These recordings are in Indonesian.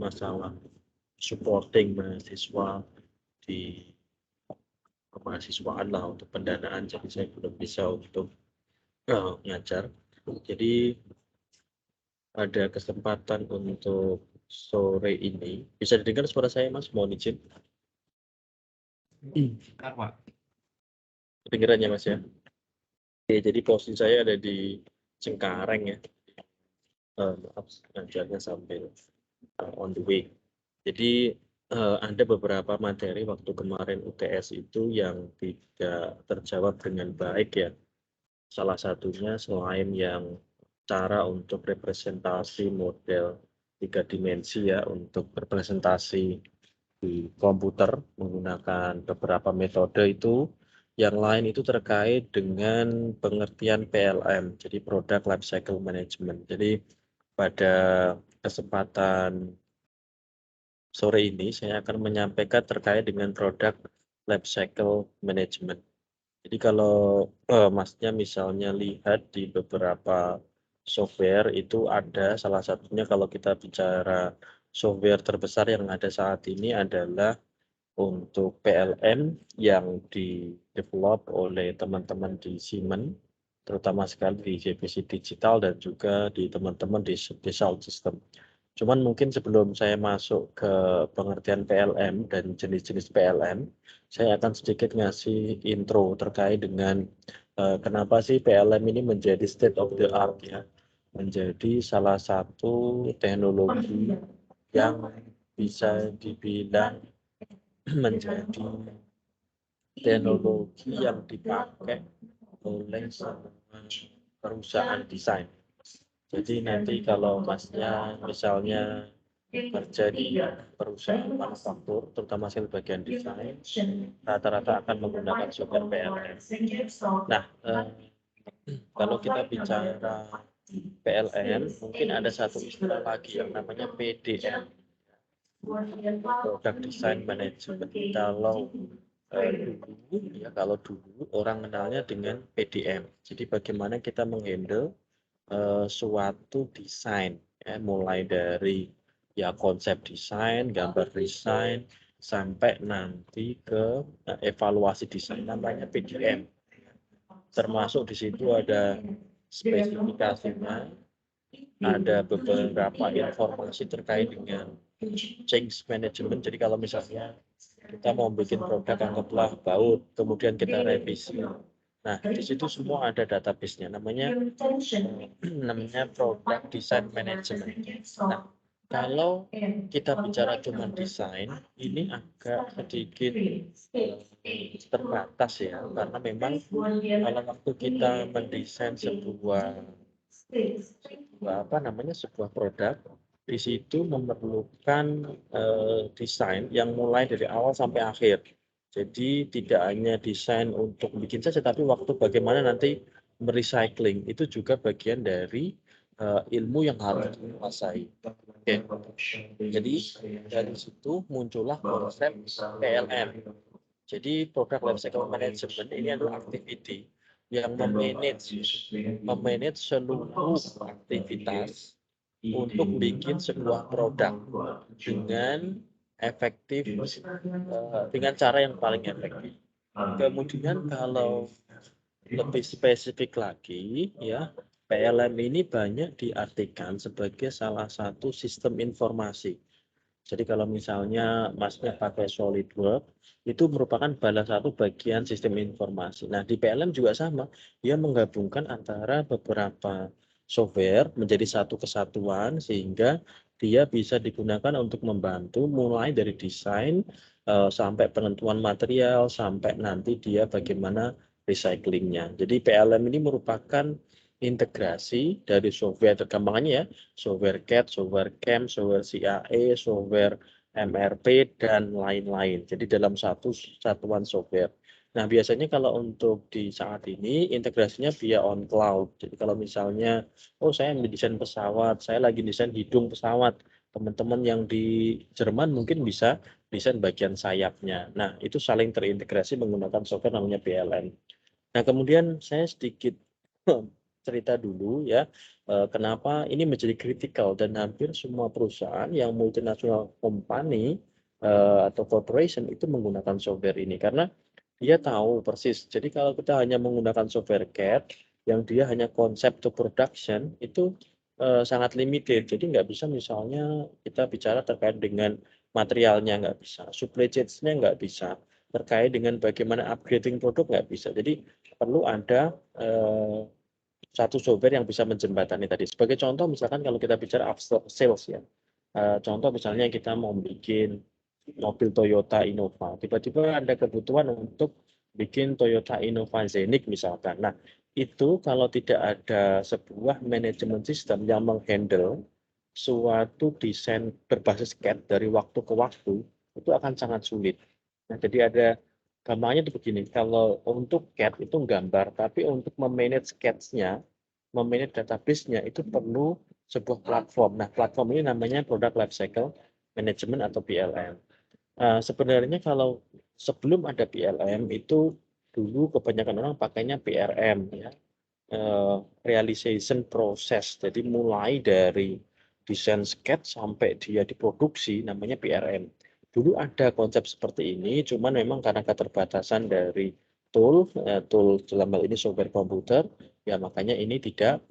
masalah supporting mahasiswa di kemahasiswaan lah untuk pendanaan, jadi saya belum bisa untuk ngajar. Jadi ada kesempatan untuk sore ini. Bisa didengar suara saya, Mas? Mohon izin. Kedengeran ya, Mas ya? Oke, jadi posisi saya ada di Cengkareng ya. Maaf, ngajarnya sambil on the way. Jadi ada beberapa materi waktu kemarin UTS itu yang tidak terjawab dengan baik ya. Salah satunya selain yang cara untuk representasi model 3 dimensi ya, untuk berpresentasi di komputer menggunakan beberapa metode itu, yang lain itu terkait dengan pengertian PLM, jadi Product Lifecycle Management. Jadi pada kesempatan sore ini saya akan menyampaikan terkait dengan Product Lifecycle Management. Jadi kalau Masnya misalnya lihat di beberapa software itu ada salah satunya kalau kita bicara software terbesar yang ada saat ini adalah untuk PLM yang di-develop oleh teman-teman di Siemens, terutama sekali di JPC Digital dan juga di teman-teman di Dassault System. Cuman mungkin sebelum saya masuk ke pengertian PLM dan jenis-jenis PLM, saya akan sedikit ngasih intro terkait dengan kenapa sih PLM ini menjadi state of the art ya, menjadi salah satu teknologi yang bisa dibilang menjadi teknologi yang dipakai oleh semua perusahaan desain. Jadi nanti kalau Masnya misalnya kerja di perusahaan manufaktur, terutama sekali bagian desain, rata-rata akan menggunakan software PLM. Nah, kalau kita bicara PLM, mungkin ada satu istilah lagi yang namanya PDM, Product Design Management. Kalau dulu orang kenalnya dengan PDM. Jadi bagaimana kita menghandle suatu desain, ya, mulai dari ya konsep desain, gambar desain, sampai nanti ke evaluasi desain, namanya PDM. Termasuk di situ ada spesifikasinya, ada beberapa informasi terkait dengan change management. Jadi kalau misalnya kita mau bikin produk anggaplah baut, kemudian kita revisi. Nah, di situ semua ada database-nya, namanya product design management. Nah, kalau kita bicara cuma desain, ini agak sedikit terbatas ya, karena memang kalau waktu kita mendesain sebuah produk, di situ memerlukan desain yang mulai dari awal sampai akhir. Jadi tidak hanya desain untuk bikin saja, tapi waktu bagaimana nanti merecycling itu juga bagian dari ilmu yang harus dikuasai. Oke. Jadi dari situ muncullah konsep PLM. Jadi Product Lifecycle Management ini adalah activity yang memanage seluruh aktivitas untuk bikin sebuah produk dengan efektif, dengan cara yang paling efektif. Kemudian kalau lebih spesifik lagi ya, PLM ini banyak diartikan sebagai salah satu sistem informasi. Jadi kalau misalnya Masnya pakai SolidWorks, itu merupakan salah satu bagian sistem informasi. Nah, di PLM juga sama, dia menggabungkan antara beberapa software menjadi satu kesatuan sehingga dia bisa digunakan untuk membantu mulai dari desain sampai penentuan material sampai nanti dia bagaimana recyclingnya. Jadi PLM ini merupakan integrasi dari software tergampangannya ya, software CAD, software CAM, software CAE, software MRP, dan lain-lain. Jadi dalam satu satuan software. Nah, biasanya kalau untuk di saat ini integrasinya via on cloud. Jadi kalau misalnya, oh saya mendesain pesawat, saya lagi desain hidung pesawat, teman-teman yang di Jerman mungkin bisa desain bagian sayapnya. Nah, itu saling terintegrasi menggunakan software namanya PLM. Nah, kemudian saya sedikit cerita dulu ya, kenapa ini menjadi kritikal dan hampir semua perusahaan yang multinational company, atau corporation itu menggunakan software ini. Karena dia tahu persis, jadi kalau kita hanya menggunakan software CAD, yang dia hanya konsep to production, itu, sangat limited. Jadi nggak bisa misalnya kita bicara terkait dengan materialnya nggak bisa, supply chains-nya nggak bisa, terkait dengan bagaimana upgrading produk nggak bisa. Jadi perlu ada, satu software yang bisa menjembatani tadi. Sebagai contoh misalkan kalau kita bicara after sales ya, contoh misalnya kita mau bikin mobil Toyota Innova, tiba-tiba ada kebutuhan untuk bikin Toyota Innova Zenith misalkan. Nah, itu kalau tidak ada sebuah manajemen sistem yang menghandle suatu desain berbasis CAD dari waktu ke waktu, itu akan sangat sulit. Nah, jadi ada gampangnya itu begini, kalau untuk CAD itu gambar, tapi untuk memanage CAD-nya, memanage database-nya itu perlu sebuah platform. Nah, platform ini namanya Product Lifecycle Management atau PLM. Sebenarnya kalau sebelum ada PLM itu dulu kebanyakan orang pakainya PRM ya, realization process. Jadi mulai dari desain sketch sampai dia diproduksi namanya PRM. Dulu ada konsep seperti ini, cuman memang karena keterbatasan dari tool dalam hal ini software komputer, ya makanya ini tidak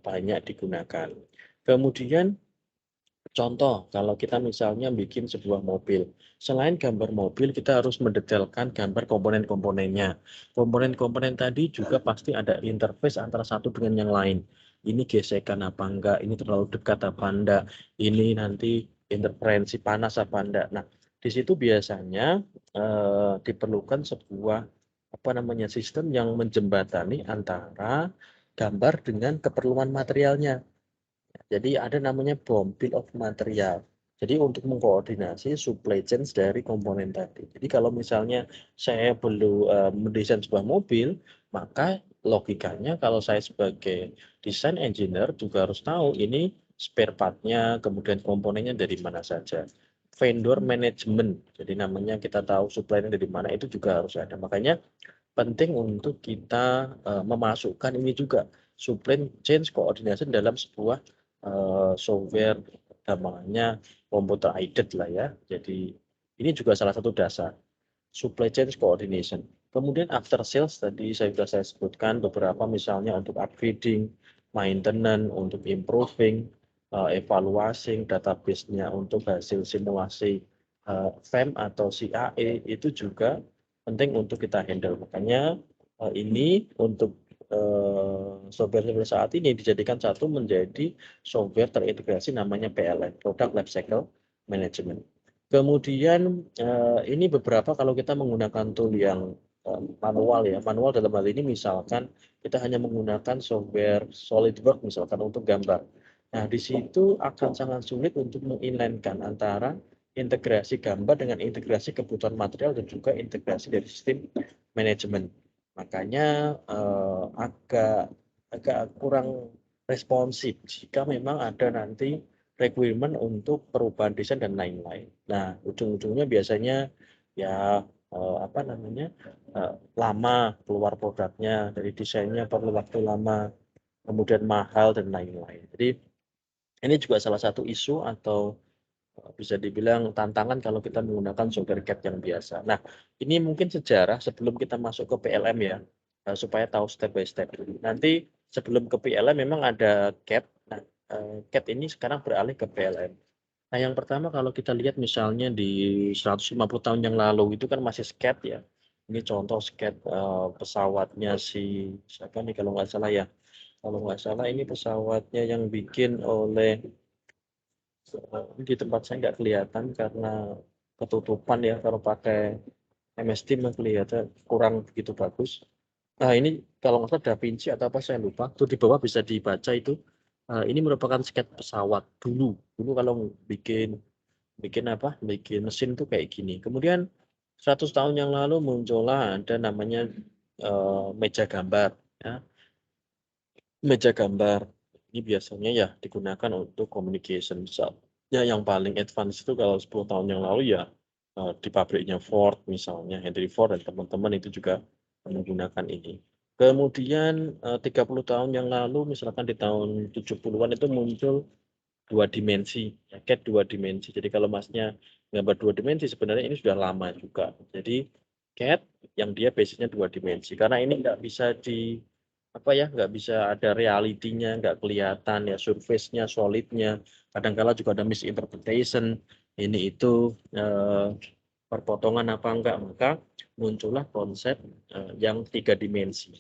banyak digunakan. Kemudian contoh, kalau kita misalnya bikin sebuah mobil, selain gambar mobil, kita harus mendetailkan gambar komponen-komponennya. Komponen-komponen tadi juga pasti ada interface antara satu dengan yang lain. Ini gesekan apa enggak, ini terlalu dekat apa enggak, ini nanti interferensi panas apa enggak. Nah, di situ biasanya diperlukan sebuah apa namanya sistem yang menjembatani antara gambar dengan keperluan materialnya. Jadi ada namanya BOM, Bill of Material. Jadi untuk mengkoordinasi supply chain dari komponen tadi. Jadi kalau misalnya saya perlu mendesain sebuah mobil, maka logikanya kalau saya sebagai desain engineer juga harus tahu ini spare part-nya, kemudian komponennya dari mana saja. Vendor management, jadi namanya kita tahu supply-nya dari mana itu juga harus ada. Makanya penting untuk kita memasukkan ini juga supply chain coordination dalam sebuah software namanya computer aided lah ya. Jadi ini juga salah satu dasar supply chain coordination. Kemudian after sales tadi saya sebutkan beberapa misalnya untuk upgrading, maintenance, untuk improving, evaluasi database-nya untuk hasil simulasi FEM atau CAE itu juga penting untuk kita handle. Makanya ini untuk software saat ini dijadikan satu menjadi software terintegrasi namanya PLM, Product Lifecycle Management. Kemudian ini beberapa kalau kita menggunakan tool yang manual ya, manual dalam hal ini misalkan kita hanya menggunakan software SolidWorks misalkan untuk gambar. Nah, di situ akan sangat sulit untuk menginline-kan antara integrasi gambar dengan integrasi kebutuhan material dan juga integrasi dari sistem manajemen. Makanya agak kurang responsif jika memang ada nanti requirement untuk perubahan desain dan lain-lain. Nah, ujung-ujungnya biasanya ya apa namanya lama keluar produknya, dari desainnya perlu waktu lama, kemudian mahal dan lain-lain. Jadi ini juga salah satu isu atau bisa dibilang tantangan kalau kita menggunakan software CAD yang biasa. Nah, ini mungkin sejarah sebelum kita masuk ke PLM ya, supaya tahu step by step. Nanti sebelum ke PLM memang ada CAD. Nah, CAD ini sekarang beralih ke PLM. Nah, yang pertama kalau kita lihat misalnya di 150 tahun yang lalu itu kan masih SCAD ya. Ini contoh SCAD pesawatnya si siapa nih kalau nggak salah ya. Kalau nggak salah ini pesawatnya yang bikin oleh di tempat saya nggak kelihatan karena ketutupan ya, kalau pakai MS Team yang kelihatan kurang begitu bagus. Nah, ini kalau nggak salah Da Vinci atau apa saya lupa, tuh di bawah bisa dibaca itu. Ini merupakan sketch pesawat dulu. Dulu kalau bikin bikin apa? Bikin mesin tuh kayak gini. Kemudian 100 tahun yang lalu muncullah ada namanya meja gambar ya. Meja gambar ini biasanya ya digunakan untuk communication. Misalnya yang paling advance itu kalau 10 tahun yang lalu ya di pabriknya Ford misalnya, Henry Ford dan teman-teman itu juga menggunakan ini. Kemudian 30 tahun yang lalu misalkan di tahun 70-an itu muncul 2 dimensi, ya CAD 2 dimensi. Jadi kalau Masnya gambar 2 dimensi sebenarnya ini sudah lama juga. Jadi CAD yang dia basic-nya 2 dimensi, karena ini nggak bisa apa ya, nggak bisa ada reality-nya, nggak kelihatan ya surface-nya, solid-nya, kadang-kala juga ada misinterpretation, ini itu, perpotongan apa enggak, maka muncullah konsep, yang 3 dimensi.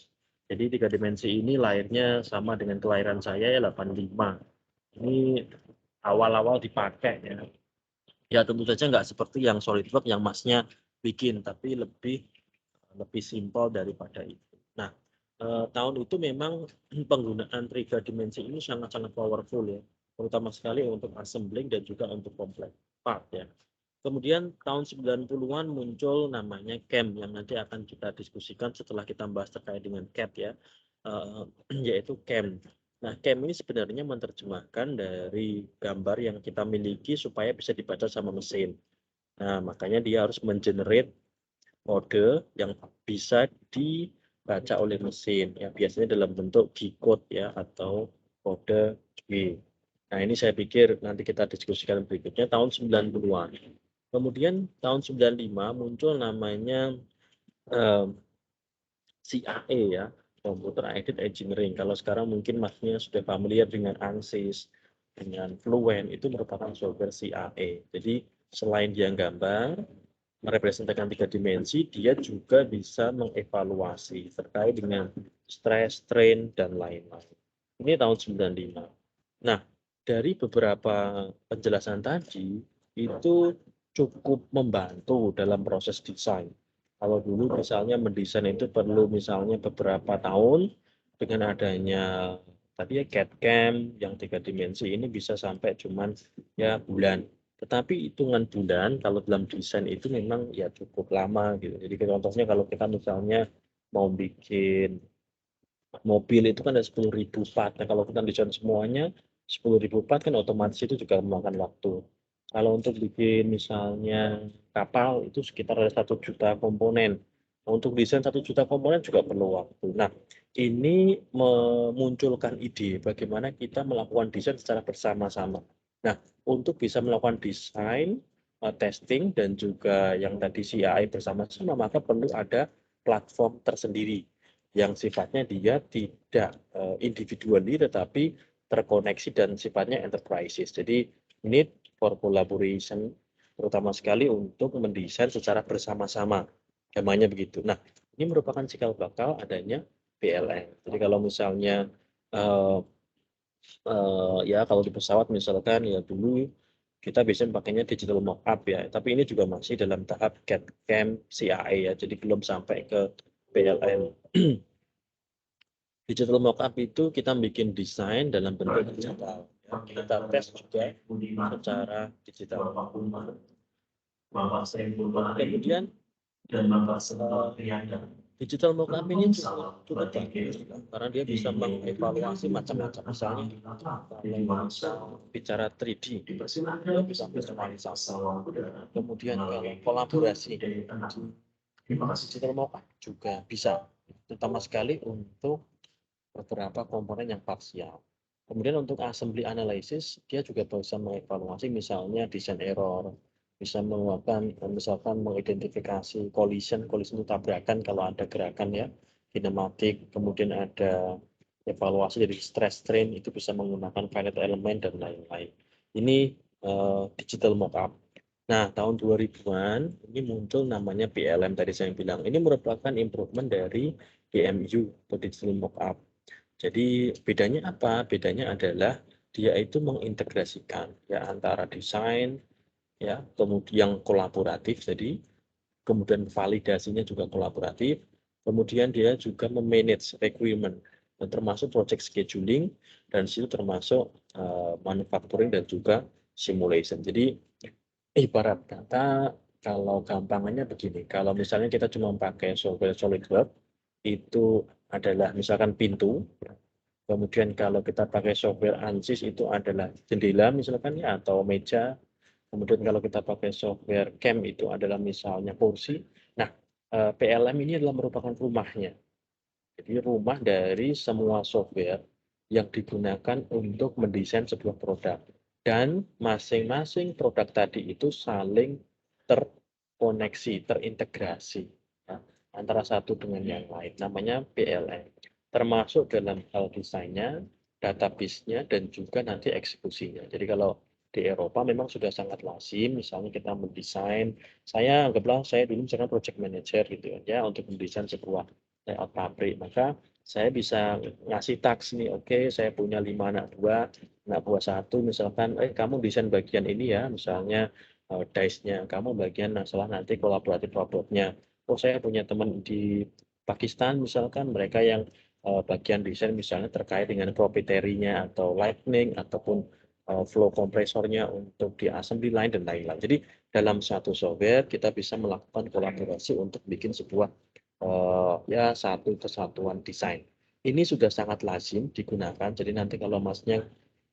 Jadi 3 dimensi ini lahirnya sama dengan kelahiran saya ya 85. Ini awal-awal dipakai ya. Ya tentu saja nggak seperti yang SolidWorks yang Masnya bikin, tapi lebih lebih simpel daripada itu. Nah, tahun itu memang penggunaan 3 dimensi ini sangat-sangat powerful ya, terutama sekali untuk assembling dan juga untuk kompleks part ya. Kemudian tahun 90-an muncul namanya CAM yang nanti akan kita diskusikan setelah kita bahas terkait dengan CAD ya, yaitu CAM. Nah, CAM ini sebenarnya menerjemahkan dari gambar yang kita miliki supaya bisa dibaca sama mesin. Nah, makanya dia harus men-generate kode yang bisa dibaca oleh mesin, ya biasanya dalam bentuk G-code ya atau kode G. Nah, ini saya pikir nanti kita diskusikan berikutnya tahun 90-an. Kemudian tahun 95 muncul namanya CIA ya, Computer Aided Engineering. Kalau sekarang mungkin Masnya sudah familiar dengan ANSYS, dengan Fluent, itu merupakan software CIA. Jadi selain dia gambar, merepresentasikan 3 dimensi, dia juga bisa mengevaluasi terkait dengan stress, strain, dan lain-lain. Ini tahun 95. Nah, dari beberapa penjelasan tadi, itu cukup membantu dalam proses desain. Kalau dulu misalnya mendesain itu perlu misalnya beberapa tahun, dengan adanya tadi ya CAD/CAM yang 3 dimensi ini bisa sampai cuman ya bulan. Tetapi hitungan bulan kalau dalam desain itu memang ya cukup lama gitu. Jadi contohnya kalau kita misalnya mau bikin mobil itu kan ada 10.000 part. Nah, kalau kita desain semuanya 10.000 part kan otomatis itu juga memakan waktu. Kalau untuk bikin misalnya kapal itu sekitar ada 1 juta komponen. Nah, untuk desain 1 juta komponen juga perlu waktu. Nah, ini memunculkan ide bagaimana kita melakukan desain secara bersama-sama. Nah, untuk bisa melakukan desain, testing dan juga yang tadi CAI bersama-sama, maka perlu ada platform tersendiri yang sifatnya dia tidak individually tetapi terkoneksi dan sifatnya enterprises. Jadi ini for collaboration terutama sekali untuk mendesain secara bersama-sama. Namanya begitu. Nah, ini merupakan cikal bakal adanya PLN. Jadi kalau misalnya ya kalau di pesawat misalkan ya dulu kita biasanya pakainya digital mockup ya, tapi ini juga masih dalam tahap CAD/CAM CIA ya, jadi belum sampai ke PLN. Digital mockup itu kita bikin desain dalam bentuk digital. Ya. Kita tes juga secara digital. Kemudian digital mockup ini cukup bagus karena dia bisa mengevaluasi macam-macam. Misalnya kalau bicara 3D, dia bisa visualisasi. Kemudian kalau kolaborasi, digital mockup juga bisa, terutama sekali untuk beberapa komponen yang parsial. Kemudian untuk assembly analysis, dia juga bisa mengevaluasi misalnya design error, bisa melakukan misalkan mengidentifikasi collision itu tabrakan kalau ada gerakan ya, kinematik, kemudian ada evaluasi dari stress strain itu bisa menggunakan finite element dan lain-lain. Ini digital mockup. Nah, tahun 2000-an ini muncul namanya PLM tadi saya bilang. Ini merupakan improvement dari DMU atau digital mockup. Jadi bedanya apa? Bedanya adalah dia itu mengintegrasikan ya antara desain ya, kemudian kolaboratif jadi kemudian validasinya juga kolaboratif, kemudian dia juga memanage requirement dan termasuk project scheduling dan situ termasuk manufacturing dan juga simulation. Jadi ibarat kata kalau gampangannya begini, kalau misalnya kita cuma pakai software SolidWorks itu adalah misalkan pintu. Kemudian kalau kita pakai software ANSYS itu adalah jendela misalkan ya atau meja. Kemudian kalau kita pakai software CAM itu adalah misalnya kursi. Nah, PLM ini adalah merupakan rumahnya. Jadi rumah dari semua software yang digunakan untuk mendesain sebuah produk. Dan masing-masing produk tadi itu saling terkoneksi, terintegrasi ya, antara satu dengan yang lain. Namanya PLM. Termasuk dalam hal desainnya, database-nya, dan juga nanti eksekusinya. Jadi kalau di Eropa memang sudah sangat lazim, misalnya kita mendesain, anggaplah saya dulu misalkan project manager gitu ya, untuk mendesain sebuah layout pabrik, maka saya bisa ngasih task nih, oke saya punya 5 anak buah satu, misalkan, kamu desain bagian ini ya, misalnya dice-nya, kamu bagian masalah nanti kolaboratif robotnya. Oh saya punya teman di Pakistan misalkan, mereka yang bagian desain misalnya terkait dengan proprietary-nya atau lightning ataupun flow kompresornya untuk di assembly line dan lain-lain. Jadi dalam satu software kita bisa melakukan kolaborasi untuk bikin sebuah ya satu kesatuan desain. Ini sudah sangat lazim digunakan. Jadi nanti kalau Masnya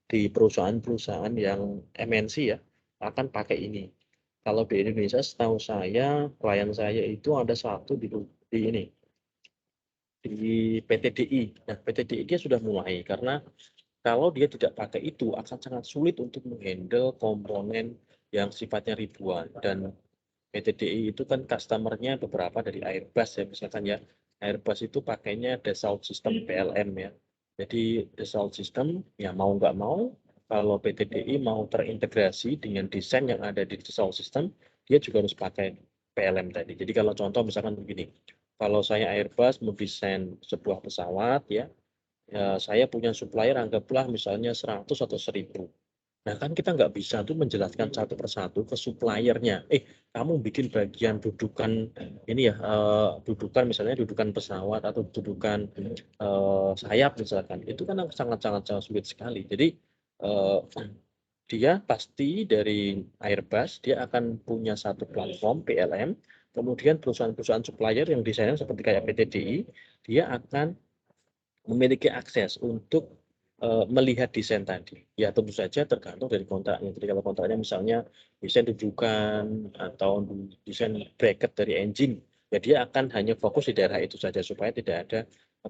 di perusahaan-perusahaan yang MNC ya akan pakai ini. Kalau di Indonesia setahu saya klien saya itu ada satu di ini di PTDI. Nah, PTDI dia sudah mulai karena kalau dia tidak pakai itu akan sangat sulit untuk menghandle komponen yang sifatnya ribuan dan PTDI itu kan customer-nya beberapa dari Airbus ya misalkan ya. Airbus itu pakainya Dassault System PLM ya. Jadi Dassault System ya mau nggak mau kalau PTDI mau terintegrasi dengan desain yang ada di Dassault System, dia juga harus pakai PLM tadi. Jadi kalau contoh misalkan begini, kalau saya Airbus mau desain sebuah pesawat ya, ya saya punya supplier anggaplah misalnya 100 atau 1000. Nah, kan kita nggak bisa tuh menjelaskan satu persatu ke suppliernya. Kamu bikin bagian dudukan ini ya, dudukan misalnya dudukan pesawat atau dudukan sayap misalkan. Itu kan sangat-sangat sulit sekali. Jadi eh, dia pasti dari Airbus dia akan punya satu platform PLM. Kemudian perusahaan-perusahaan supplier yang desainnya seperti kayak PTDI, dia akan memiliki akses untuk melihat desain tadi. Ya tentu saja tergantung dari kontraknya. Jadi kalau kontraknya misalnya desain rujukan atau desain bracket dari engine, ya dia akan hanya fokus di daerah itu saja supaya tidak ada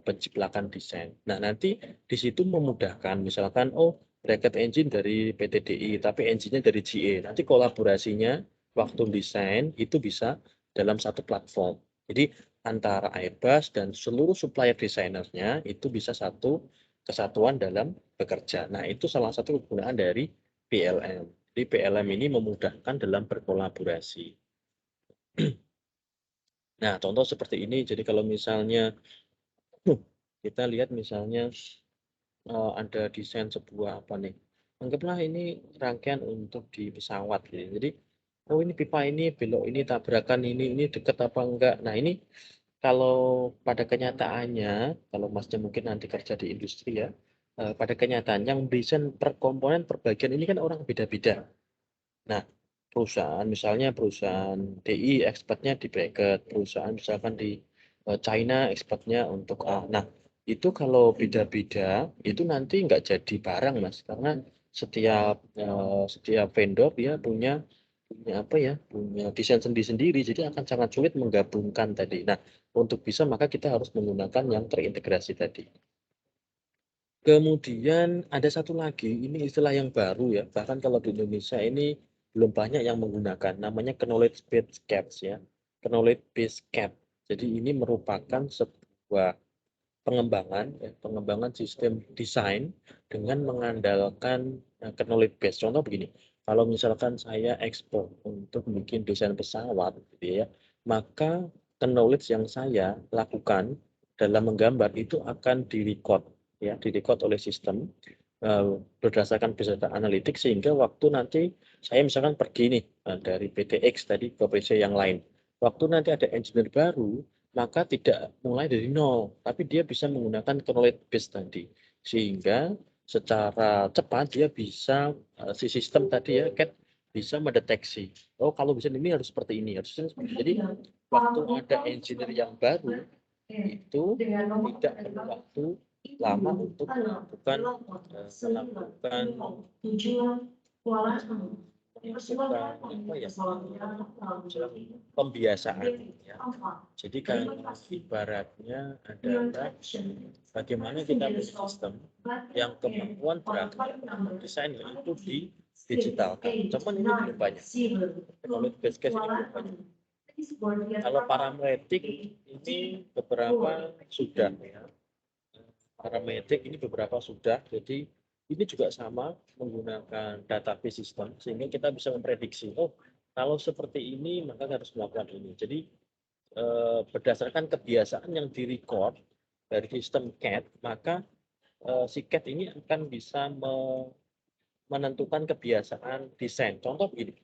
penciplakan desain. Nah nanti di situ memudahkan, misalkan bracket engine dari PTDI, tapi engine-nya dari GE. Nanti kolaborasinya waktu desain itu bisa dalam satu platform. Jadi antara Airbus dan seluruh supplier desainernya itu bisa satu kesatuan dalam bekerja. Nah, itu salah satu kegunaan dari PLM. Jadi PLM ini memudahkan dalam berkolaborasi. Nah, contoh seperti ini. Jadi kalau misalnya kita lihat misalnya ada desain sebuah apa nih? Anggaplah ini rangkaian untuk di pesawat gitu. Jadi, oh ini pipa ini belok ini tabrakan ini dekat apa enggak. Nah, ini kalau pada kenyataannya, kalau Masnya mungkin nanti kerja di industri ya, pada kenyataannya mendesain per komponen, per bagian ini kan orang beda-beda. Nah, perusahaan misalnya perusahaan DI expertnya di bracket, perusahaan misalkan di China expertnya untuk A. Nah, itu kalau beda-beda, itu nanti nggak jadi barang, Mas, karena setiap vendor dia punya punya apa ya, punya desain sendiri-sendiri, jadi akan sangat sulit menggabungkan tadi. Nah, untuk bisa maka kita harus menggunakan yang terintegrasi tadi. Kemudian ada satu lagi, ini istilah yang baru ya, bahkan kalau di Indonesia ini belum banyak yang menggunakan, namanya knowledge based gaps ya, knowledge based gap. Jadi ini merupakan sebuah pengembangan, ya, pengembangan sistem desain dengan mengandalkan knowledge base. Contoh begini, kalau misalkan saya ekspor untuk bikin desain pesawat, gitu ya, maka knowledge yang saya lakukan dalam menggambar itu akan direcord, ya, direcord oleh sistem berdasarkan big data analitik sehingga waktu nanti saya misalkan pergi nih dari PT X tadi ke PC yang lain. Waktu nanti ada engineer baru, maka tidak mulai dari nol, tapi dia bisa menggunakan knowledge base tadi. Sehingga secara cepat dia bisa, si sistem tadi ya, CAD bisa mendeteksi, oh kalau bisa ini harus seperti ini, harus seperti ini. Jadi waktu ada engineer yang baru, itu tidak perlu waktu lama untuk melakukan suka apa ya, pembiasaan ya. Jadi kalau ibaratnya adalah bagaimana kita punya sistem yang kemampuan berangkat desainnya itu digitalkan. Cuman ini belum banyak. Kalau base case ini belum banyak. Kalau parametrik ini beberapa sudah ya. Parametrik ini beberapa sudah. Jadi ini juga sama menggunakan database system sehingga kita bisa memprediksi. Oh, kalau seperti ini maka harus melakukan ini. Jadi berdasarkan kebiasaan yang direcord dari sistem CAD, maka si CAD ini akan bisa menentukan kebiasaan desain. Contoh begini,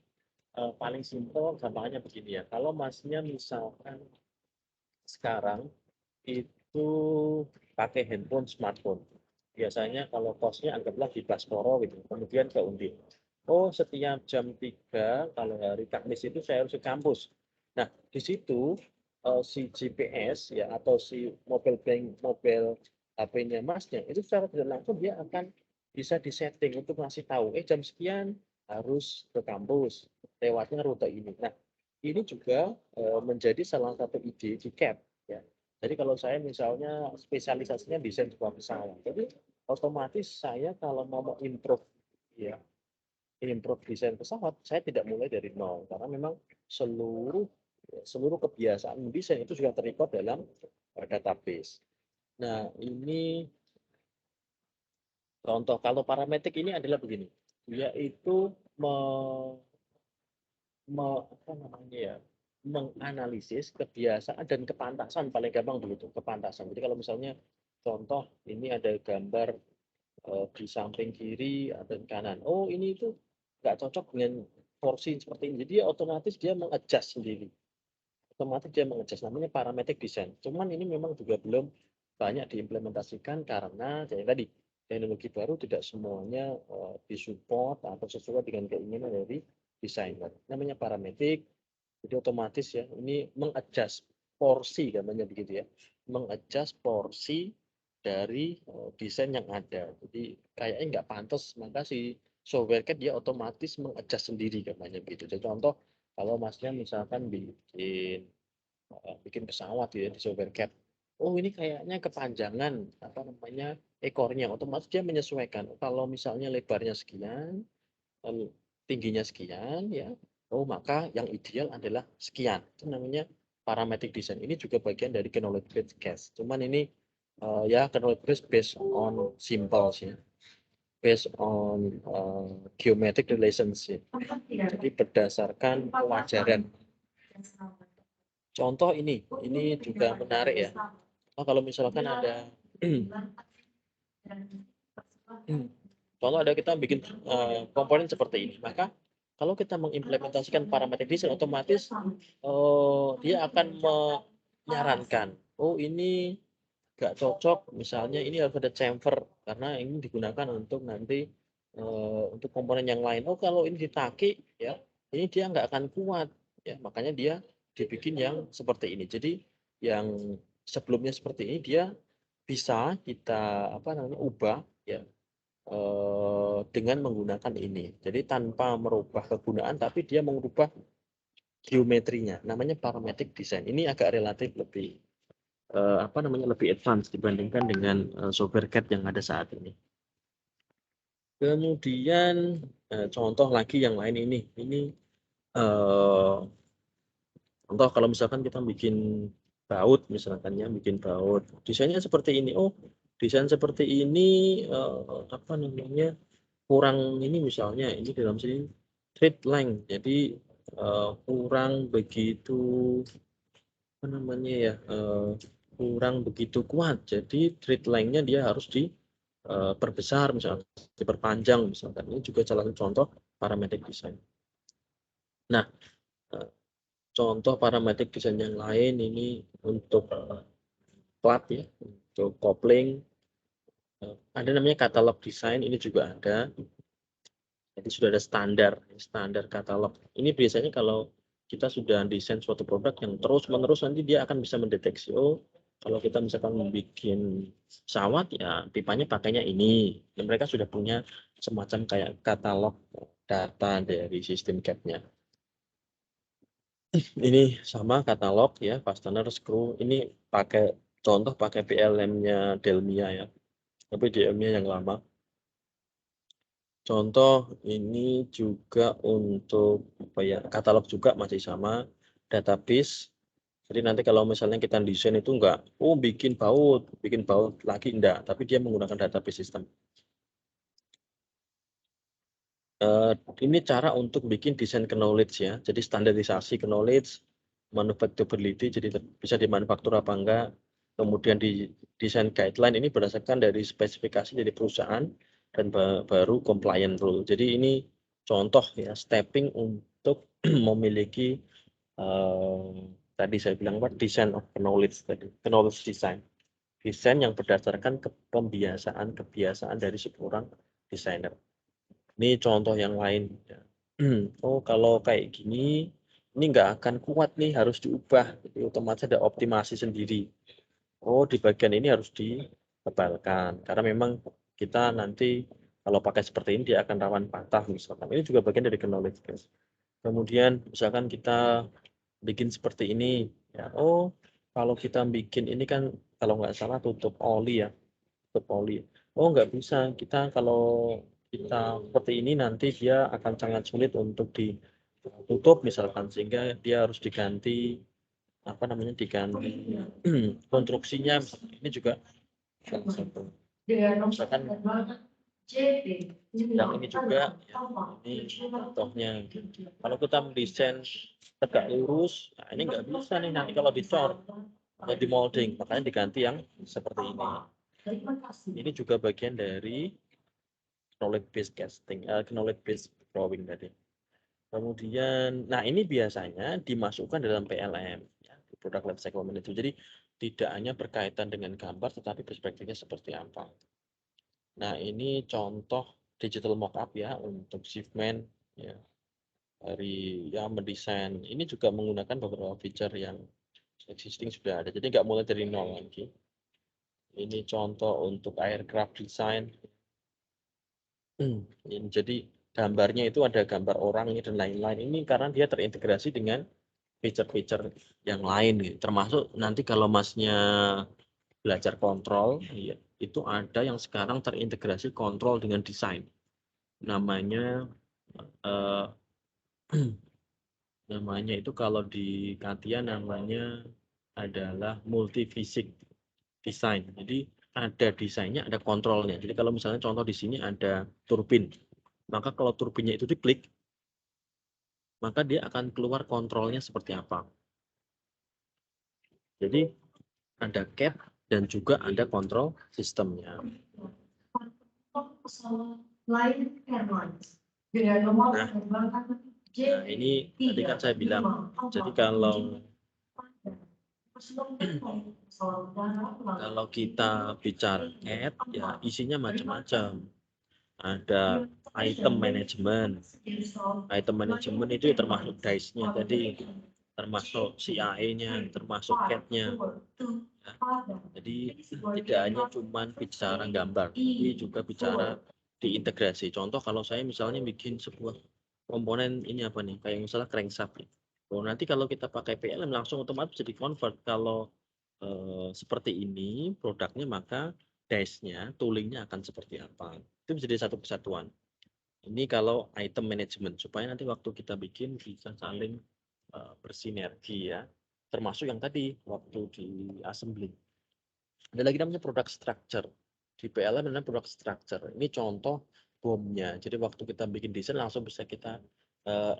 paling simpel gampangnya begini ya. Kalau masnya misalkan sekarang itu pakai handphone smartphone, biasanya kalau kosnya anggaplah di Baskoro gitu, kemudian ke Undip. Oh, setiap jam 3 kalau hari Kamis itu saya harus ke kampus. Nah, di situ si GPS ya atau si mobile HP-nya masnya itu secara tidak langsung dia akan bisa disetting untuk ngasih tahu, jam sekian harus ke kampus, lewatnya rute ini. Nah, ini juga menjadi salah satu ide di CAD ya. Jadi kalau saya misalnya spesialisasinya desain sebuah pesawat, jadi otomatis saya kalau mau improve ya, improve desain pesawat, saya tidak mulai dari nol karena memang seluruh seluruh kebiasaan desain itu juga terlibat dalam database. Nah, ini contoh kalau parametrik ini adalah begini, yaitu apa namanya ya, menganalisis kebiasaan dan kepantasan, paling gampang begitu, kepantasan. Jadi kalau misalnya contoh ini ada gambar di samping kiri atau kanan. Oh, ini itu nggak cocok dengan porsi seperti ini. Jadi otomatis dia mengadjust sendiri. Otomatis dia mengadjust, namanya parametric design. Cuman ini memang juga belum banyak diimplementasikan karena kayak tadi teknologi baru tidak semuanya disupport atau sesuai dengan keinginan dari desainer. Namanya parametric, jadi otomatis ya ini mengadjust porsi namanya begitu ya, mengadjust porsi dari desain yang ada. Jadi kayaknya nggak pantas, maka si software CAD dia otomatis mengadjust sendiri namanya begitu. Jadi contoh kalau masnya misalkan bikin pesawat ya di software CAD. Oh, ini kayaknya kepanjangan apa namanya ekornya, otomatis dia menyesuaikan. Kalau misalnya lebarnya sekian, tingginya sekian ya. Oh, maka yang ideal adalah sekian. Itu namanya parametric design. Ini juga bagian dari knowledge based case. Cuman ini ya knowledge based on simple sih. Based on geometric relationship. Jadi berdasarkan kewajaran. Contoh ini juga menarik ya. Oh, kalau misalkan ada contoh ada kita bikin komponen seperti ini, maka kalau kita mengimplementasikan parameter desain, otomatis dia akan menyarankan, oh ini nggak cocok, misalnya ini harus ada chamfer karena ini digunakan untuk nanti untuk komponen yang lain. Oh, kalau ini ditaki ya, ini dia nggak akan kuat ya, makanya dia dibikin yang seperti ini. Jadi yang sebelumnya seperti ini dia bisa kita apa namanya ubah ya dengan menggunakan ini. Jadi tanpa merubah kegunaan, tapi dia mengubah geometrinya. Namanya parametric design. Ini agak relatif lebih apa namanya lebih advance dibandingkan dengan software CAD yang ada saat ini. Kemudian contoh lagi yang lain ini. Ini contoh kalau misalkan kita bikin baut misalkan ya, bikin baut. Desainnya seperti ini. Oh, desain seperti ini apa namanya? Kurang ini misalnya ini dalam sini thread length. Jadi kurang begitu apa namanya ya? Kurang begitu kuat. Jadi thread length-nya dia harus diperbesar misalnya, diperpanjang misalkan. Ini juga salah satu contoh parametric design. Nah, contoh parametric design yang lain ini untuk plat ya, untuk kopling. Ada namanya katalog design, ini juga ada. Jadi sudah ada standar katalog. Ini biasanya kalau kita sudah desain suatu produk yang terus-menerus nanti dia akan bisa mendeteksi, oh kalau kita misalkan membuat pesawat ya pipanya pakainya ini. Dan mereka sudah punya semacam kayak katalog data dari sistem CAD-nya. Ini sama katalog ya, fastener, screw. Ini pakai contoh pakai PLM-nya Delmia ya, tapi Delmia yang lama. Contoh ini juga untuk apa ya, katalog juga masih sama, database. Jadi nanti kalau misalnya kita desain itu enggak, bikin baut lagi enggak, tapi dia menggunakan database system. Ini cara untuk bikin desain knowledge ya. Jadi standarisasi knowledge, manufacturability, jadi bisa dimanufaktur apa enggak. Kemudian di desain guideline ini berdasarkan dari spesifikasi dari perusahaan dan baru compliant rule. Jadi ini contoh ya, stepping untuk memiliki tadi saya bilang apa, design of knowledge tadi, knowledge design. Desain yang berdasarkan kebiasaan dari seorang desainer. Ini contoh yang lain. Oh, kalau kayak gini, ini nggak akan kuat nih, harus diubah. Jadi otomatis ada optimasi sendiri. Oh, di bagian ini harus ditebalkan. Karena memang kita nanti kalau pakai seperti ini, dia akan rawan patah misalkan. Ini juga bagian dari knowledge, guys. Kemudian misalkan kita bikin seperti ini. Ya, oh, kalau kita bikin ini kan, kalau nggak salah tutup oli ya. Tutup oli. Oh, nggak bisa. Kita kalau kita seperti ini nanti dia akan sangat sulit untuk ditutup misalkan, sehingga dia harus diganti apa namanya, diganti konstruksinya. Ini juga salah satu. Misalkan yang ini juga ya, ini contohnya. Kalau kita mendesain tegak lurus, nah ini nggak bisa nih nanti kalau dicor atau di molding, makanya diganti yang seperti ini. Ini juga bagian dari knowledge based casting, knowledge based drawing tadi. Kemudian, nah ini biasanya dimasukkan dalam PLM, ya, product life cycle management. Jadi tidak hanya berkaitan dengan gambar, tetapi perspektifnya seperti apa. Nah ini contoh digital mockup ya untuk Shipment ya, dari yang mendesain. Ini juga menggunakan beberapa feature yang existing sudah ada. Jadi nggak mulai dari nol lagi. Ini contoh untuk aircraft design. Jadi gambarnya itu ada gambar orangnya dan lain-lain. Ini karena dia terintegrasi dengan feature-feature yang lain, gitu. Termasuk nanti kalau masnya belajar kontrol, ya, itu ada yang sekarang terintegrasi kontrol dengan desain. Namanya namanya itu kalau di Katia namanya adalah multi-fisik design. Jadi ada desainnya, ada kontrolnya. Jadi kalau misalnya contoh di sini ada turbin, maka kalau turbinnya itu diklik, maka dia akan keluar kontrolnya seperti apa. Jadi ada CAD dan juga ada kontrol sistemnya. Nah, ini tadi kan saya bilang, jadi kalau kita bicara CAD, ya isinya macam-macam. Ada item management. Item management itu termasuk dice-nya tadi, termasuk CAE-nya, termasuk CAD-nya. Ya. Jadi tidak hanya cuma bicara gambar, tapi juga bicara diintegrasi. Contoh kalau saya misalnya bikin sebuah komponen ini apa nih, kayak misalnya crankshaft. Oh, nanti kalau kita pakai PLM langsung otomatis jadi convert. Kalau seperti ini produknya, maka dice-nya, toolingnya akan seperti apa. Itu bisa jadi satu kesatuan. Ini kalau item management, supaya nanti waktu kita bikin bisa saling bersinergi ya. Termasuk yang tadi waktu di assembly. Ada lagi namanya product structure. Di PLM namanya product structure. Ini contoh BOM-nya. Jadi waktu kita bikin desain langsung bisa kita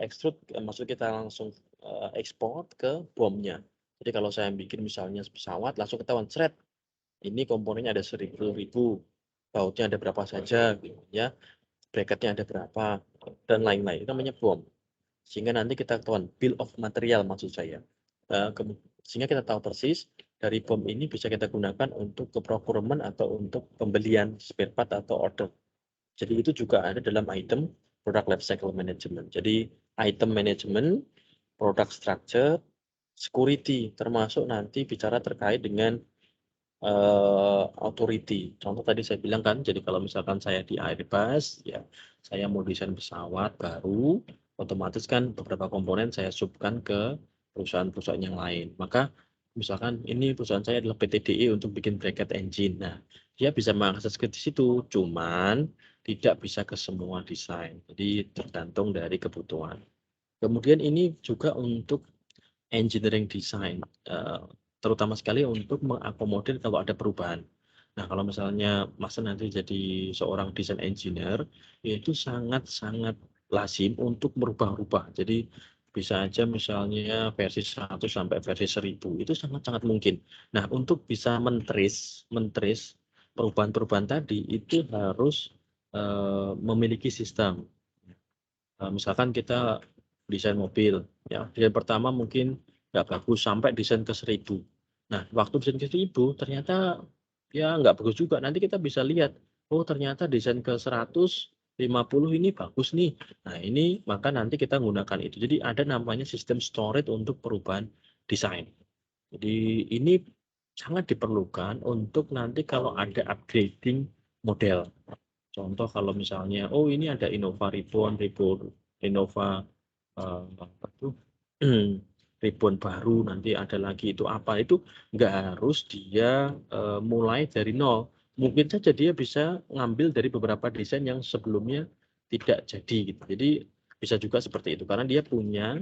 extrude, maksud kita langsung ekspor ke BOM-nya. Jadi kalau saya bikin misalnya pesawat, langsung ketahuan thread. Ini komponennya ada 1000, bautnya ada berapa saja, ya, bracketnya ada berapa, dan lain-lain. Itu namanya BOM. Sehingga nanti kita ketahuan bill of material maksud saya. Sehingga kita tahu persis dari BOM ini bisa kita gunakan untuk ke procurement atau untuk pembelian spare part atau order. Jadi itu juga ada dalam item product life cycle management. Jadi item management, product structure, security, termasuk nanti bicara terkait dengan authority. Contoh tadi saya bilang kan, jadi kalau misalkan saya di Airbus, ya saya mau desain pesawat baru, otomatis kan beberapa komponen saya subkan ke perusahaan-perusahaan yang lain. Maka misalkan ini perusahaan saya adalah PT DE untuk bikin bracket engine. Nah, dia bisa mengakses ke situ, cuman tidak bisa ke semua desain. Jadi tergantung dari kebutuhan. Kemudian ini juga untuk engineering design, terutama sekali untuk mengakomodir kalau ada perubahan. Nah, kalau misalnya Mas nanti jadi seorang desain engineer, itu sangat-sangat lazim untuk merubah-rubah. Jadi bisa aja misalnya versi 100 sampai versi 1000, itu sangat-sangat mungkin. Nah, untuk bisa mentris perubahan-perubahan tadi, itu harus memiliki sistem. Misalkan kita desain mobil, ya desain pertama mungkin nggak bagus sampai desain ke 1000. Nah, waktu desain ke 1000 ternyata ya nggak bagus juga. Nanti kita bisa lihat, oh ternyata desain ke 150 ini bagus nih. Nah, ini maka nanti kita gunakan itu. Jadi ada namanya sistem storage untuk perubahan desain. Jadi ini sangat diperlukan untuk nanti kalau ada upgrading model. Contoh kalau misalnya, oh ini ada Innova Ribbon, Innova apa tuh, Ribbon baru, nanti ada lagi itu apa, itu nggak harus dia mulai dari nol. Mungkin saja dia bisa ngambil dari beberapa desain yang sebelumnya tidak jadi gitu. Jadi bisa juga seperti itu, karena dia punya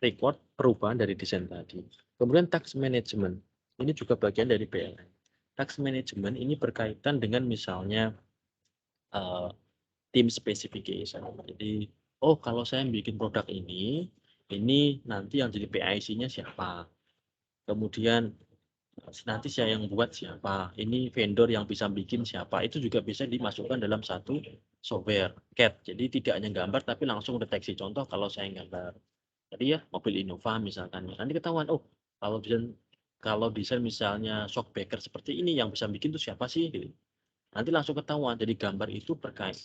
record perubahan dari desain tadi. Kemudian task management, ini juga bagian dari PLM. Task management ini berkaitan dengan misalnya uh, tim specification. Jadi, oh kalau saya bikin produk ini nanti yang jadi PIC-nya siapa? Kemudian nanti saya yang buat siapa? Ini vendor yang bisa bikin siapa? Itu juga bisa dimasukkan dalam satu software CAD. Jadi tidak hanya gambar tapi langsung deteksi. Contoh kalau saya gambar, tadi ya mobil Innova misalkan, nanti ketahuan, oh kalau desain misalnya shockbreaker seperti ini yang bisa bikin itu siapa sih? Gitu. Nanti langsung ketahuan. Jadi gambar itu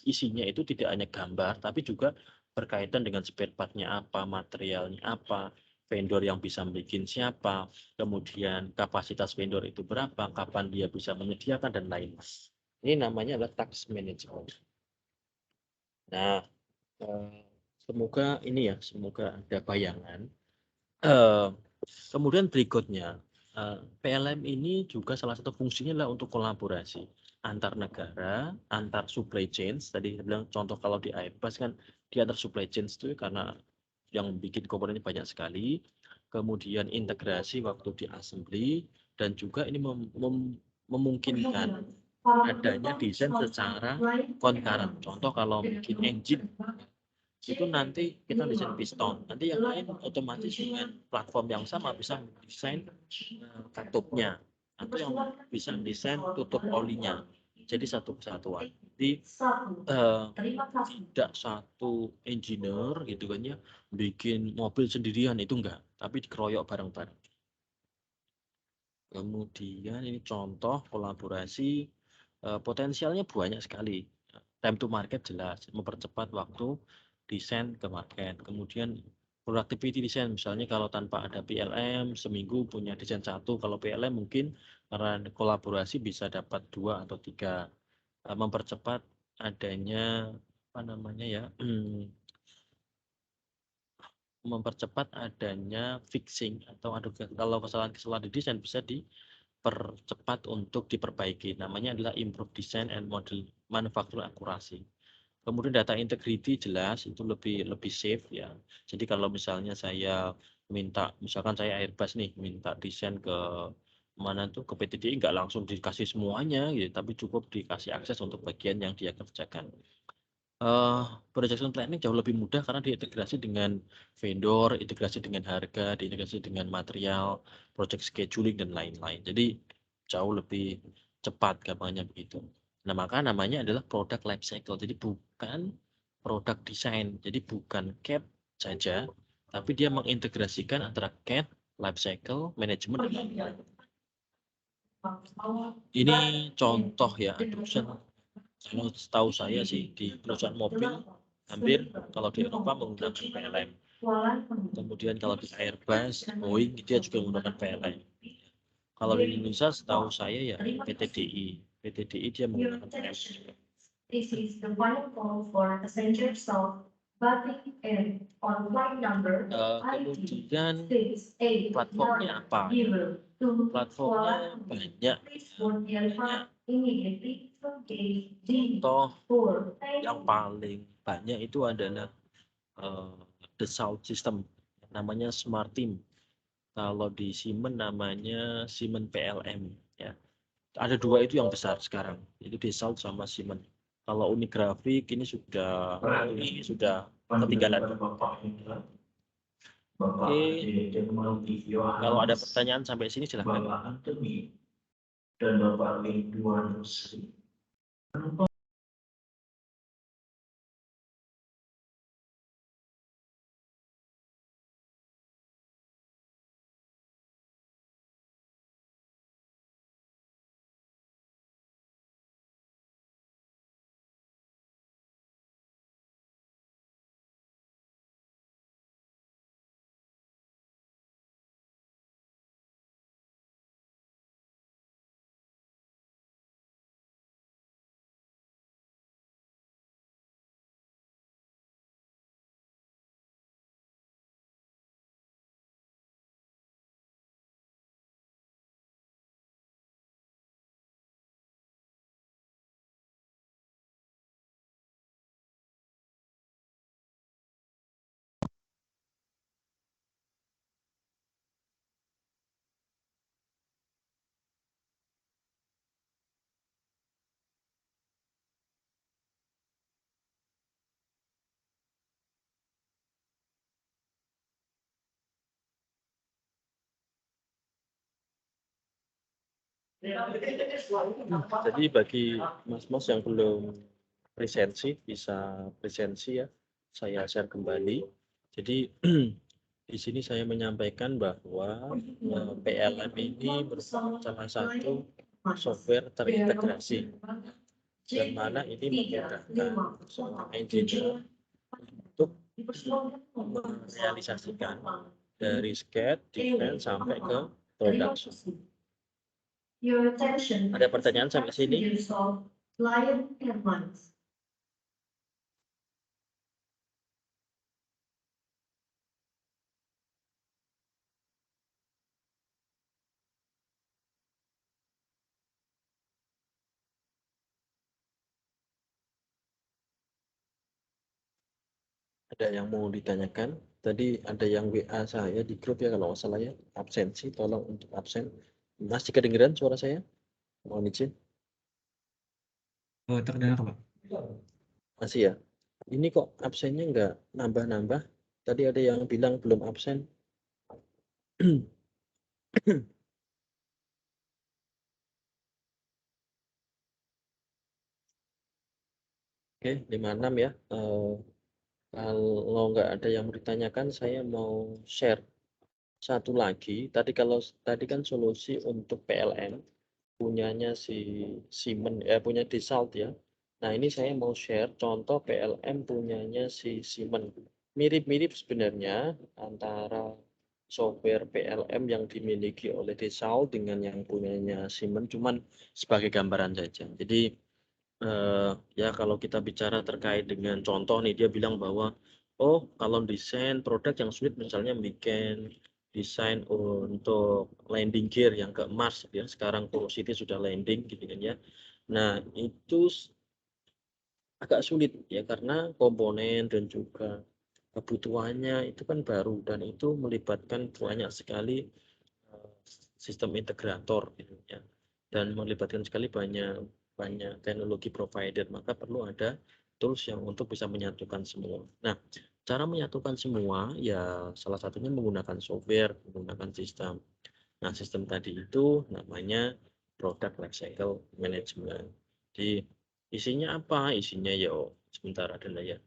isinya itu tidak hanya gambar, tapi juga berkaitan dengan spare part-nya apa, materialnya apa, vendor yang bisa bikin siapa, kemudian kapasitas vendor itu berapa, kapan dia bisa menyediakan, dan lain. Ini namanya adalah task management. Nah, semoga ini ya, semoga ada bayangan. Kemudian berikutnya, PLM ini juga salah satu fungsinya adalah untuk kolaborasi antar negara, antar supply chains. Tadi saya bilang contoh kalau di Airbus kan di antar supply chains itu karena yang bikin komponennya banyak sekali. Kemudian integrasi waktu di assembly dan juga ini memungkinkan adanya desain secara concurrent. Contoh kalau bikin engine itu nanti kita desain piston, nanti yang lain otomatis dengan platform yang sama bisa desain katupnya atau yang bisa desain tutup olinya, jadi satu kesatuan. Jadi tidak satu engineer gitu kan ya bikin mobil sendirian, itu enggak, tapi dikeroyok bareng-bareng. Kemudian ini contoh kolaborasi, potensialnya banyak sekali. Time to market jelas, mempercepat waktu desain ke market. Kemudian productivity desain, misalnya kalau tanpa ada PLM, seminggu punya desain satu. Kalau PLM mungkin karena kolaborasi bisa dapat 2 atau 3. Mempercepat adanya, apa namanya ya, mempercepat adanya fixing atau kalau kesalahan-kesalahan di desain bisa dipercepat untuk diperbaiki. Namanya adalah improve design and model manufacturing accuracy. Kemudian data integrity jelas itu lebih lebih safe ya. Jadi kalau misalnya saya minta, misalkan saya Airbus nih, minta desain ke mana tuh ke PTDI, nggak langsung dikasih semuanya gitu, tapi cukup dikasih akses untuk bagian yang dia kerjakan. Projection planning jauh lebih mudah karena diintegrasi dengan vendor, integrasi dengan harga, diintegrasi dengan material, project scheduling, dan lain-lain. Jadi jauh lebih cepat gampangnya begitu. Nah, maka namanya adalah product life cycle. Jadi bukan product design. Jadi bukan CAD saja, tapi dia mengintegrasikan antara CAD, life cycle, management, dan lain-lain. Ini contoh ya, adoption. Kalau setahu saya sih di perusahaan mobil hampir kalau di Eropa menggunakan PLM. Kemudian kalau di Airbus, Boeing dia juga menggunakan PLM. Kalau di Indonesia setahu saya ya PT DI dia menggunakan PLM. This is the final call for passengers of Batik Air on flight number Kemudian platformnya apa? Platformnya banyak. Contoh yang paling banyak itu adalah the Sound System, namanya Smart Team. Kalau di Siemens namanya Siemens PLM. Ya. Ada dua itu yang besar sekarang, itu Dassault sama Siemens. Kalau Unigrafik ini sudah ketinggalan. Oke, kalau ada pertanyaan sampai sini silahkan. Dan Bapak Ridwan Sri. Jadi bagi mas-mas yang belum presensi, bisa presensi ya, saya share kembali. Jadi di sini saya menyampaikan bahwa PLM ini merupakan salah satu software terintegrasi, yang mana ini memudahkan seorang engineer untuk merealisasikan dari sketch, design sampai ke production. Ada pertanyaan sampai sini? Ada yang mau ditanyakan? Tadi ada yang WA saya di grup ya kalau nggak salah ya, absensi, tolong untuk absen. Masih kedengeran suara saya? Mohon izin. Oh, terdengar, Pak. Masih ya? Ini kok absennya nggak nambah-nambah? Tadi ada yang bilang belum absen. Oke, 56 ya. Kalau nggak ada yang mau ditanyakan, saya mau share satu lagi. Tadi kan solusi untuk PLN punyanya si Siemens, punya Dassault ya. Nah, ini saya mau share contoh PLM punyanya si Siemens. Mirip-mirip sebenarnya antara software PLM yang dimiliki oleh Dassault dengan yang punyanya Siemens, cuman sebagai gambaran saja. Jadi ya kalau kita bicara terkait dengan contoh nih, dia bilang bahwa oh kalau desain produk yang sulit misalnya bikin desain untuk landing gear yang ke Mars ya, sekarang Curiosity sudah landing gitu kan ya. Nah itu agak sulit ya karena komponen dan juga kebutuhannya itu kan baru dan itu melibatkan banyak sekali sistem integrator gitu ya, dan melibatkan sekali banyak banyak teknologi provider, maka perlu ada tools yang untuk bisa menyatukan semua. Nah, cara menyatukan semua ya salah satunya menggunakan software, menggunakan sistem. Nah, sistem tadi itu namanya product lifecycle management. Di isinya apa? Isinya yo sebentar adalah ya.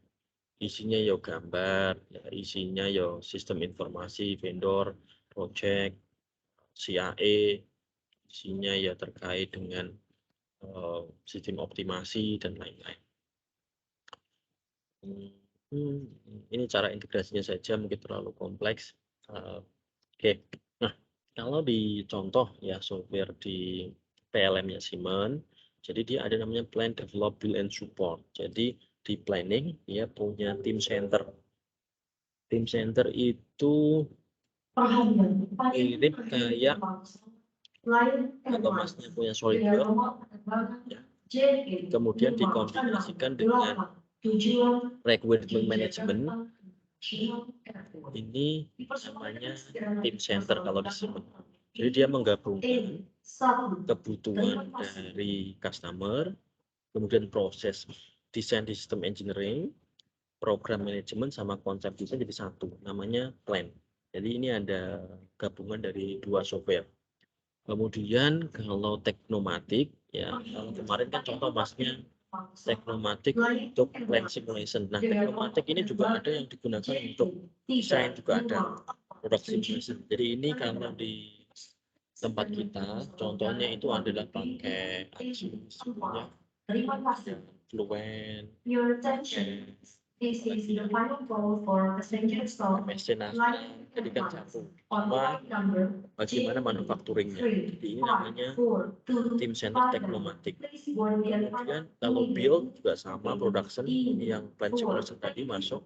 Isinya yo gambar, ya, isinya yo sistem informasi vendor, project, CAE, isinya ya terkait dengan sistem optimasi dan lain-lain. Ini cara integrasinya saja mungkin terlalu kompleks. Oke. Nah, Kalau di contoh ya software di PLM-nya Siemens, jadi dia ada namanya Plan, Develop, Build, and Support. Jadi di planning dia punya tim center. Tim center itu mirip kayak kalau masnya punya SolidWorks, ya, kemudian dikombinasikan dengan requirement management, ini namanya tim center kalau di Siemens. Jadi dia menggabungkan kebutuhan dari customer, kemudian proses desain di sistem engineering, program manajemen sama konsep desain jadi satu, namanya plan. Jadi ini ada gabungan dari dua software. Kemudian kalau Teknomatik, ya kalau kemarin kan contoh masnya Teknomatik untuk plan simulation. Nah, Teknomatik ini juga ada yang digunakan untuk desain, juga ada produk simulation. Jadi ini kalau di tempat kita, contohnya itu adalah pakai Fluent, Your attention. This is the final call for passenger stop. jadi kan satu. Cuma bagaimana manufacturingnya. Jadi ini namanya tim center Teknomatik. Kemudian kalau build juga sama, production yang plan simulation tadi masuk.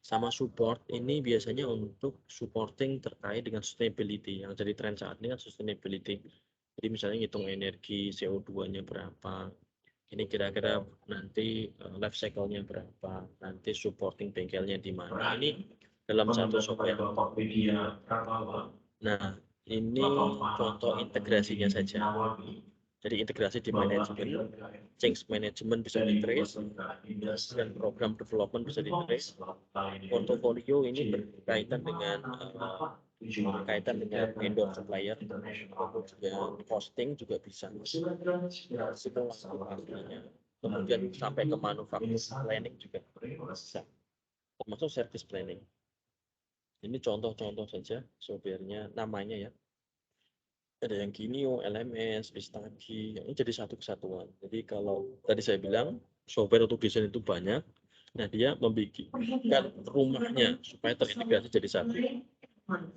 Sama support ini biasanya untuk supporting terkait dengan sustainability. Yang jadi tren saat ini kan sustainability. Jadi misalnya ngitung energi, CO2-nya berapa, ini kira-kira nanti life cycle-nya berapa, nanti supporting bengkelnya di mana. Ini dalam satu software. Nah, ini contoh integrasinya saja. Jadi integrasi di manajemen, change management bisa di-trace, dan program development bisa di-trace. Portfolio ini berkaitan dengan vendor supplier, kemudian costing juga bisa. Simulasi pastinya. Kemudian sampai ke manufacturing planning juga bisa. Termasuk service planning. Ini contoh-contoh saja softwarenya, namanya ya. Ada yang Kinio, LMS, Vistagi, ini jadi satu kesatuan. Jadi kalau tadi saya bilang software untuk desain itu banyak, nah dia membuat rumahnya supaya terintegrasi jadi satu. Nah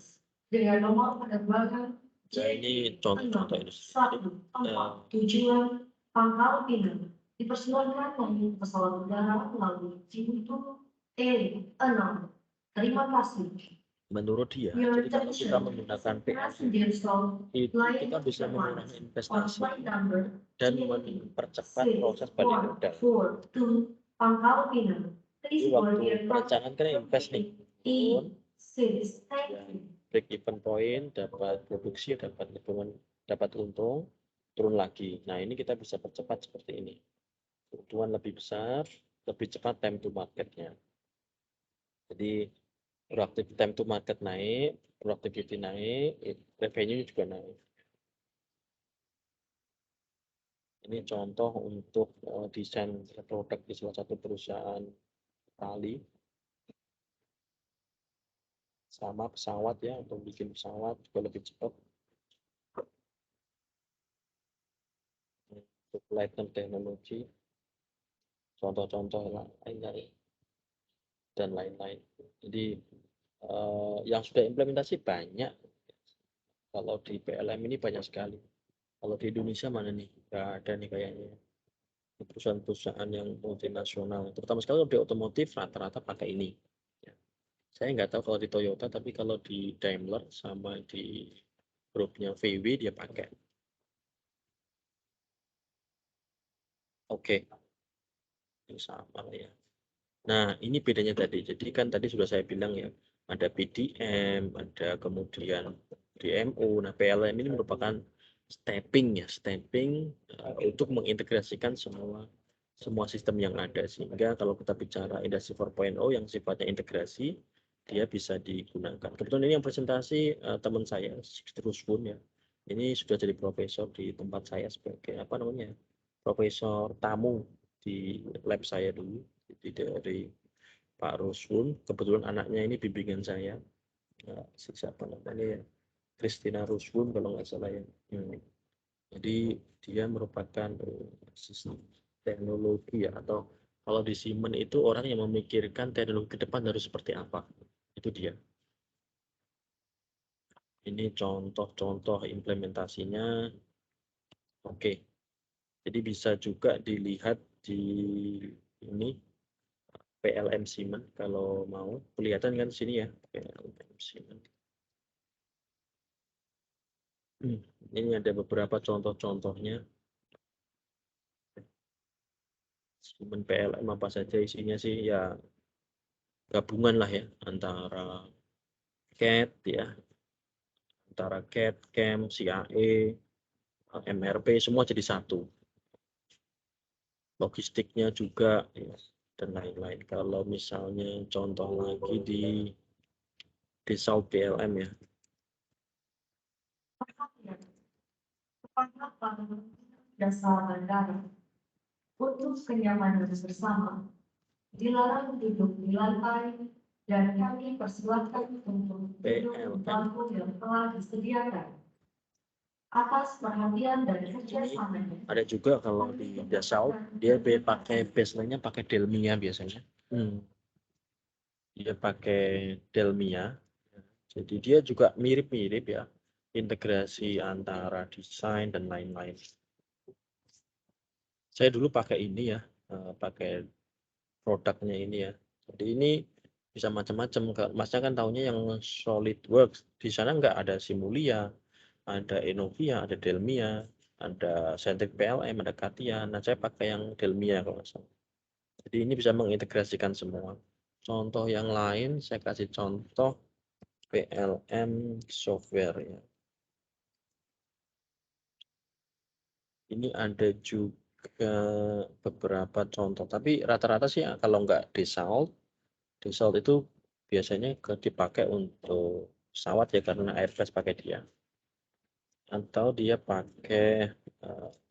ini contoh-contoh industri. Tujuan Pangkal Pinang dipersilakan naik pesawat udara melalui pintu T6. Terima kasih. Menurut dia, jadi kalau kita menggunakan PLM, itu kita bisa mengurangi investasi dan mempercepat proses balik modal. Jadi waktu perencanaan kan invest nih, turun, ya, break even point, dapat produksi, dapat keuntungan, dapat untung, turun lagi. Nah ini kita bisa percepat seperti ini. Keuntungan lebih besar, lebih cepat time to marketnya. Jadi productivity time to market naik, productivity naik, revenue juga naik. Ini contoh untuk desain produk di salah satu perusahaan Itali. Sama pesawat ya, untuk bikin pesawat juga lebih cepat. Untuk lighten teknologi, contoh-contoh lain-lain dan lain-lain. Jadi yang sudah implementasi banyak. Kalau di PLM ini banyak sekali. Kalau di Indonesia mana nih? Nggak ada nih kayaknya. Perusahaan-perusahaan yang multinasional, terutama sekali di otomotif rata-rata pakai ini. Ya. Saya nggak tahu kalau di Toyota, tapi kalau di Daimler sama di grupnya VW dia pakai. Oke, ini sama ya. Nah, ini bedanya tadi. Jadi kan tadi sudah saya bilang ya, ada PDM, ada kemudian DMO. Nah, PLM ini merupakan stepping ya, stepping untuk mengintegrasikan semua sistem yang ada, sehingga kalau kita bicara industri 4.0 yang sifatnya integrasi, dia bisa digunakan. Kebetulan ini yang presentasi teman saya, Terus pun ya. Ini sudah jadi profesor di tempat saya sebagai apa namanya? Profesor tamu di lab saya dulu. Jadi dari Pak Ruswun, kebetulan anaknya ini bimbingan saya, siapa namanya ya, Christina Ruswun kalau nggak salah ya. Jadi dia merupakan sistem teknologi ya, atau kalau di Siemens itu orang yang memikirkan teknologi ke depan harus seperti apa, itu dia. Ini contoh-contoh implementasinya. Oke. Jadi bisa juga dilihat di ini PLM Siemens kalau mau. Kelihatan kan sini ya, PLM Siemens. Ini ada beberapa contoh-contohnya. Siemens PLM apa saja isinya sih ya gabungan lah ya antara CAD ya, antara CAD, CAM, CAE, MRP semua jadi satu. Logistiknya juga ya, dan lain-lain. Kalau misalnya contoh lagi di Desau PLM ya. Perhatian, kepatuhan dasar bandara untuk kenyamanan bersama dilarang duduk di lantai dan kami persilakan untuk duduk di bangku yang telah disediakan. Atas perhatian dan kerjasamanya. Ada juga kalau di Dassault dia pakai baseline-nya pakai Delmia biasanya. Dia pakai Delmia. Jadi dia juga mirip-mirip ya, integrasi antara desain dan lain-lain. Saya dulu pakai ini ya, pakai produknya ini ya. Jadi ini bisa macam-macam. Masnya kan tahunya yang SolidWorks. Di sana nggak ada Simulia, ada Enovia, ada Delmia, ada Centric PLM, ada Katia. Nah, saya pakai yang Delmia kalau nggak salah. Jadi ini bisa mengintegrasikan semua. Contoh yang lain, saya kasih contoh PLM software ya. Ini ada juga beberapa contoh, tapi rata-rata sih kalau nggak Dassault itu biasanya dipakai untuk pesawat ya karena Airbus pakai dia. Atau dia pakai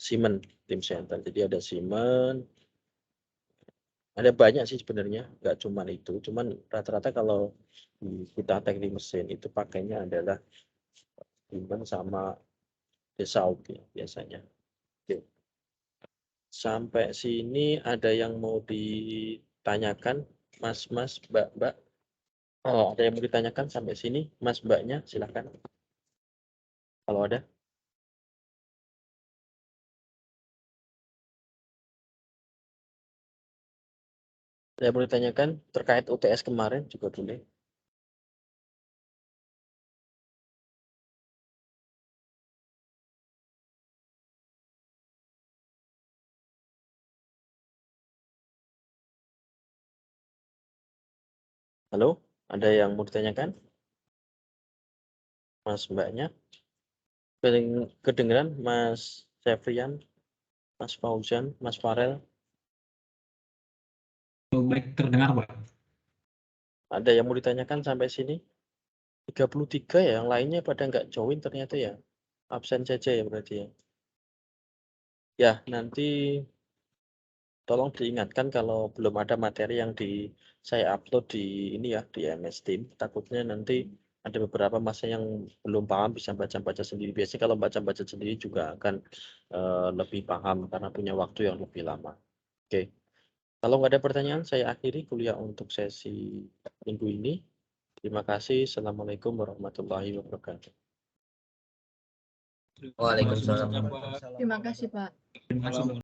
Siemens Teamcenter. Jadi ada Siemens, ada banyak sih sebenarnya, nggak cuma itu. Cuman rata-rata kalau kita teknik mesin itu pakainya adalah Siemens sama Dassault ya biasanya. Oke. Sampai sini ada yang mau ditanyakan, Mas, Mbak? Oh, ada yang mau ditanyakan sampai sini, Mas, Mbaknya, silakan. Kalau ada. Saya boleh tanyakan terkait UTS kemarin juga boleh. Halo, ada yang mau ditanyakan? Mas Mbaknya? Kedengeran Mas Sefrian, Mas Fauzan, Mas Farel? Baik, terdengar, Pak. Ada yang mau ditanyakan sampai sini? 33 ya, yang lainnya pada nggak join ternyata ya. Absen saja ya berarti ya. Ya, nanti tolong diingatkan kalau belum ada materi yang saya upload di ini ya, di MS Team. Takutnya nanti ada beberapa masa yang belum paham bisa baca-baca sendiri. Biasanya kalau baca-baca sendiri juga akan lebih paham karena punya waktu yang lebih lama. Oke. Kalau nggak ada pertanyaan, saya akhiri kuliah untuk sesi minggu ini. Terima kasih. Assalamualaikum warahmatullahi wabarakatuh. Waalaikumsalam. Waalaikumsalam. Terima kasih, Pak. Terima kasih, Bang.